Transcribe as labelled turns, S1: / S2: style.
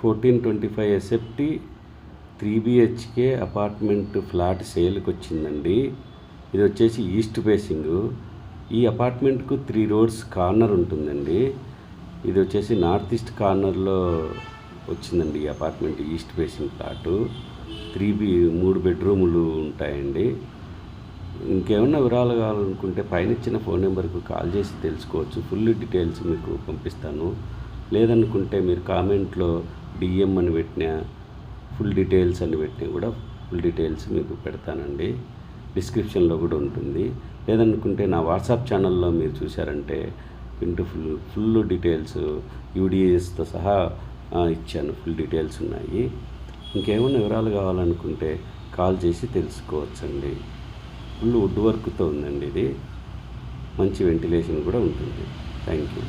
S1: 1425 SFT 3 BHK apartment flat సేల్కి వచ్చిందండి. ఇది వచ్చేసి ఈస్ట్ ఫేసింగ్. ఈ అపార్ట్మెంట్కు 3 రోడ్స్ కార్నర్ ఉంటుందండి. ఇది వచ్చేసి నార్త్ ఈస్ట్ కార్నర్లో వచ్చిందండి ఈ అపార్ట్మెంట్. ఈస్ట్ ఫేసింగ్ ఫ్లాటు 3 బెడ్రూములు ఉంటాయండి. ఇంకేమన్నా వివరాలు కావాలనుకుంటే పైన ఇచ్చిన ఫోన్ నెంబర్కు కాల్ చేసి తెలుసుకోవచ్చు. ఫుల్ డీటెయిల్స్ మీకు పంపిస్తాను. లేదనుకుంటే మీరు కామెంట్లో డిఎం అని పెట్టినా, ఫుల్ డీటెయిల్స్ అని పెట్టినా కూడా ఫుల్ డీటెయిల్స్ మీకు పెడతానండి. డిస్క్రిప్షన్లో కూడా ఉంటుంది. లేదనుకుంటే నా వాట్సాప్ ఛానల్లో మీరు చూశారంటే ఫుల్ డీటెయిల్స్ యూడిఎస్తో సహా ఇచ్చాను. ఫుల్ డీటెయిల్స్ ఉన్నాయి. ఇంకేమైనా వివరాలు కావాలనుకుంటే కాల్ చేసి తెలుసుకోవచ్చండి. ఫుల్ వుడ్ వర్క్తో ఉందండి. ఇది మంచి వెంటిలేషన్ కూడా ఉంటుంది. Thank you.